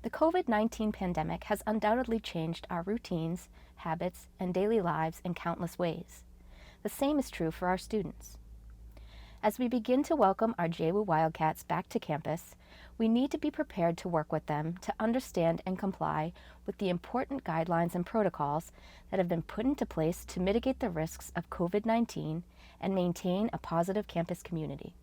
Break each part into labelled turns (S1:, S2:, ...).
S1: The COVID-19 pandemic has undoubtedly changed our routines, habits, and daily lives in countless ways. The same is true for our students. As we begin to welcome our JWU Wildcats back to campus, we need to be prepared to work with them to understand and comply with the important guidelines and protocols that have been put into place to mitigate the risks of COVID-19 and maintain a positive campus community.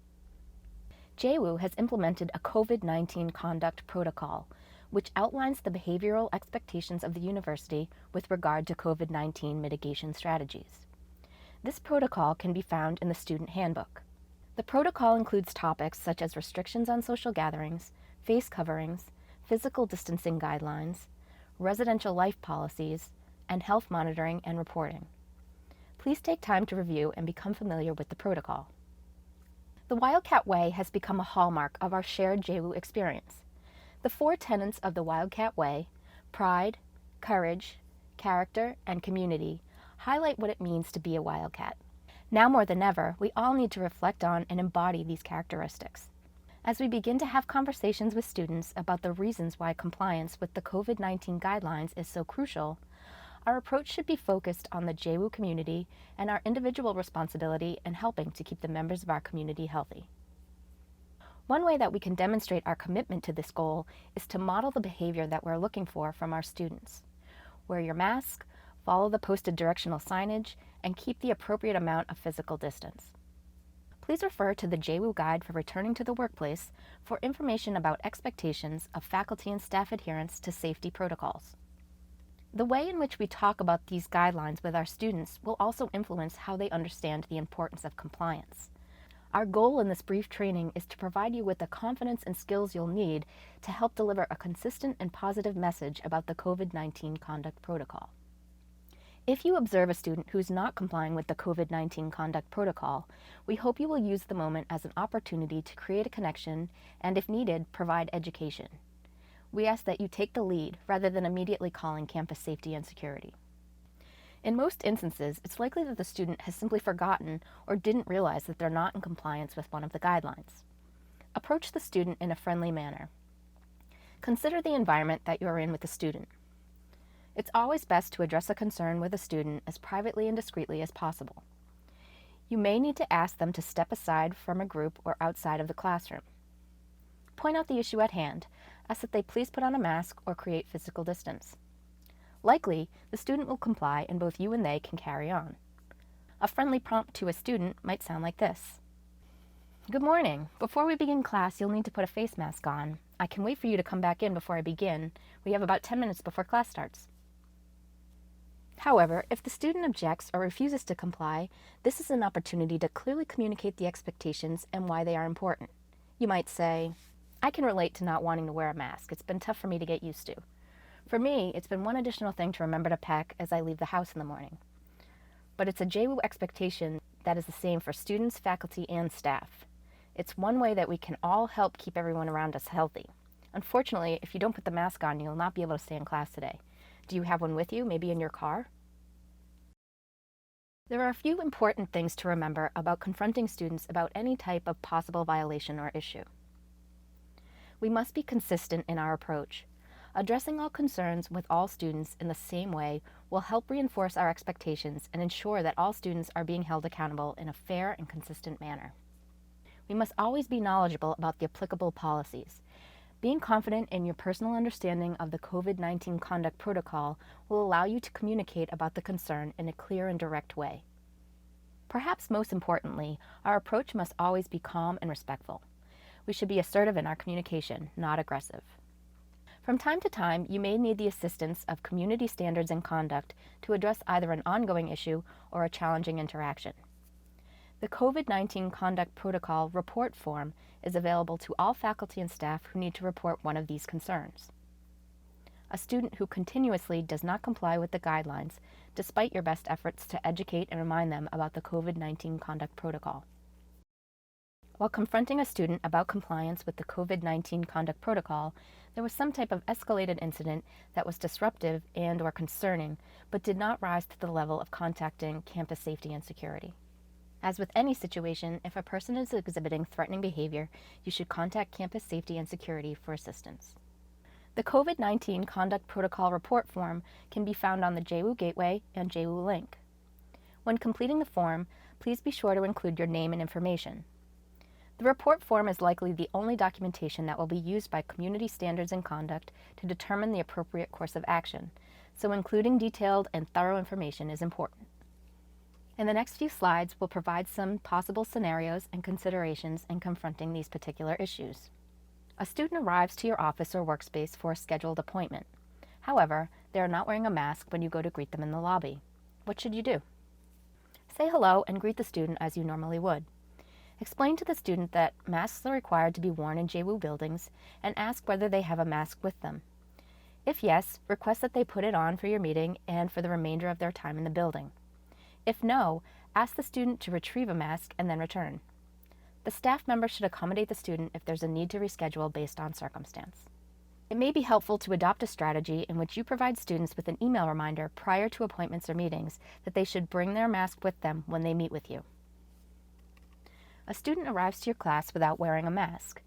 S1: JWU has implemented a COVID-19 conduct protocol, which outlines the behavioral expectations of the university with regard to COVID-19 mitigation strategies. This protocol can be found in the student handbook. The protocol includes topics such as restrictions on social gatherings, face coverings, physical distancing guidelines, residential life policies, and health monitoring and reporting. Please take time to review and become familiar with the protocol. The Wildcat Way has become a hallmark of our shared JWU experience. The 4 tenets of the Wildcat Way, pride, courage, character, and community, highlight what it means to be a Wildcat. Now more than ever, we all need to reflect on and embody these characteristics. As we begin to have conversations with students about the reasons why compliance with the COVID-19 guidelines is so crucial, our approach should be focused on the JWU community and our individual responsibility in helping to keep the members of our community healthy. One way that we can demonstrate our commitment to this goal is to model the behavior that we're looking for from our students. Wear your mask, follow the posted directional signage, and keep the appropriate amount of physical distance. Please refer to the JWU Guide for Returning to the Workplace for information about expectations of faculty and staff adherence to safety protocols. The way in which we talk about these guidelines with our students will also influence how they understand the importance of compliance. Our goal in this brief training is to provide you with the confidence and skills you'll need to help deliver a consistent and positive message about the COVID-19 conduct protocol. If you observe a student who's not complying with the COVID-19 conduct protocol, we hope you will use the moment as an opportunity to create a connection and, if needed, provide education. We ask that you take the lead rather than immediately calling campus safety and security. In most instances, it's likely that the student has simply forgotten or didn't realize that they're not in compliance with one of the guidelines. Approach the student in a friendly manner. Consider the environment that you are in with the student. It's always best to address a concern with a student as privately and discreetly as possible. You may need to ask them to step aside from a group or outside of the classroom. Point out the issue at hand. Ask that they please put on a mask or create physical distance. Likely, the student will comply and both you and they can carry on. A friendly prompt to a student might sound like this. Good morning. Before we begin class, you'll need to put a face mask on. I can wait for you to come back in before I begin. We have about 10 minutes before class starts. However, if the student objects or refuses to comply, this is an opportunity to clearly communicate the expectations and why they are important. You might say, I can relate to not wanting to wear a mask. It's been tough for me to get used to. For me, it's been one additional thing to remember to pack as I leave the house in the morning. But it's a JWU expectation that is the same for students, faculty, and staff. It's one way that we can all help keep everyone around us healthy. Unfortunately, if you don't put the mask on, you'll not be able to stay in class today. Do you have one with you, maybe in your car? There are a few important things to remember about confronting students about any type of possible violation or issue. We must be consistent in our approach. Addressing all concerns with all students in the same way will help reinforce our expectations and ensure that all students are being held accountable in a fair and consistent manner. We must always be knowledgeable about the applicable policies. Being confident in your personal understanding of the COVID-19 conduct protocol will allow you to communicate about the concern in a clear and direct way. Perhaps most importantly, our approach must always be calm and respectful. We should be assertive in our communication, not aggressive. From time to time, you may need the assistance of community standards and conduct to address either an ongoing issue or a challenging interaction. The COVID-19 Conduct Protocol report form is available to all faculty and staff who need to report one of these concerns. A student who continuously does not comply with the guidelines, despite your best efforts to educate and remind them about the COVID-19 Conduct Protocol. While confronting a student about compliance with the COVID-19 Conduct Protocol, there was some type of escalated incident that was disruptive and/or concerning, but did not rise to the level of contacting campus safety and security. As with any situation, if a person is exhibiting threatening behavior, you should contact campus safety and security for assistance. The COVID-19 Conduct Protocol Report form can be found on the JWU Gateway and JWU link. When completing the form, please be sure to include your name and information. The report form is likely the only documentation that will be used by Community Standards and Conduct to determine the appropriate course of action, so including detailed and thorough information is important. In the next few slides, we'll provide some possible scenarios and considerations in confronting these particular issues. A student arrives to your office or workspace for a scheduled appointment. However, they are not wearing a mask when you go to greet them in the lobby. What should you do? Say hello and greet the student as you normally would. Explain to the student that masks are required to be worn in JWU buildings and ask whether they have a mask with them. If yes, request that they put it on for your meeting and for the remainder of their time in the building. If no, ask the student to retrieve a mask and then return. The staff member should accommodate the student if there's a need to reschedule based on circumstance. It may be helpful to adopt a strategy in which you provide students with an email reminder prior to appointments or meetings that they should bring their mask with them when they meet with you. A student arrives to your class without wearing a mask.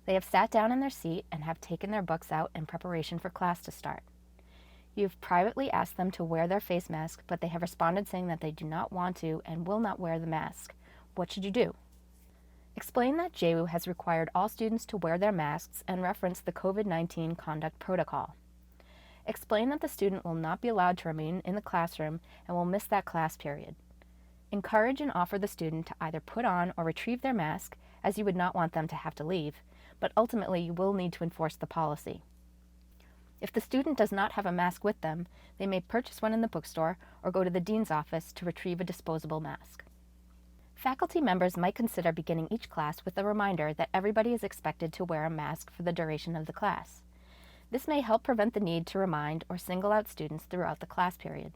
S1: They have sat down in their seat and have taken their books out in preparation for class to start. You've privately asked them to wear their face mask, but they have responded saying that they do not want to and will not wear the mask. What should you do? Explain that JWU has required all students to wear their masks and reference the COVID-19 Conduct Protocol. Explain that the student will not be allowed to remain in the classroom and will miss that class period. Encourage and offer the student to either put on or retrieve their mask, as you would not want them to have to leave, but ultimately you will need to enforce the policy. If the student does not have a mask with them, they may purchase one in the bookstore or go to the dean's office to retrieve a disposable mask. Faculty members might consider beginning each class with a reminder that everybody is expected to wear a mask for the duration of the class. This may help prevent the need to remind or single out students throughout the class period.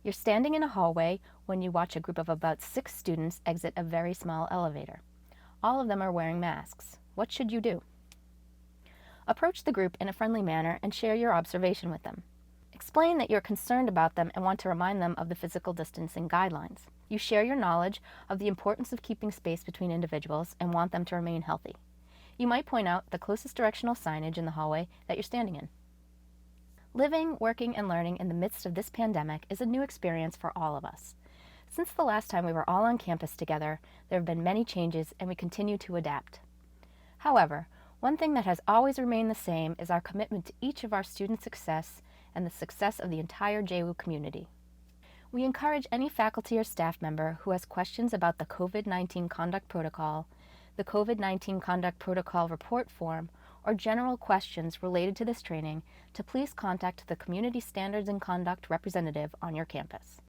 S1: You're standing in a hallway when you watch a group of about 6 students exit a very small elevator. All of them are wearing masks. What should you do? Approach the group in a friendly manner and share your observation with them. Explain that you're concerned about them and want to remind them of the physical distancing guidelines. You share your knowledge of the importance of keeping space between individuals and want them to remain healthy. You might point out the closest directional signage in the hallway that you're standing in. Living, working, and learning in the midst of this pandemic is a new experience for all of us. Since the last time we were all on campus together, there have been many changes and we continue to adapt. However, one thing that has always remained the same is our commitment to each of our students' success and the success of the entire JWU community. We encourage any faculty or staff member who has questions about the COVID-19 Conduct Protocol, the COVID-19 Conduct Protocol Report Form, or general questions related to this training to please contact the Community Standards and Conduct representative on your campus.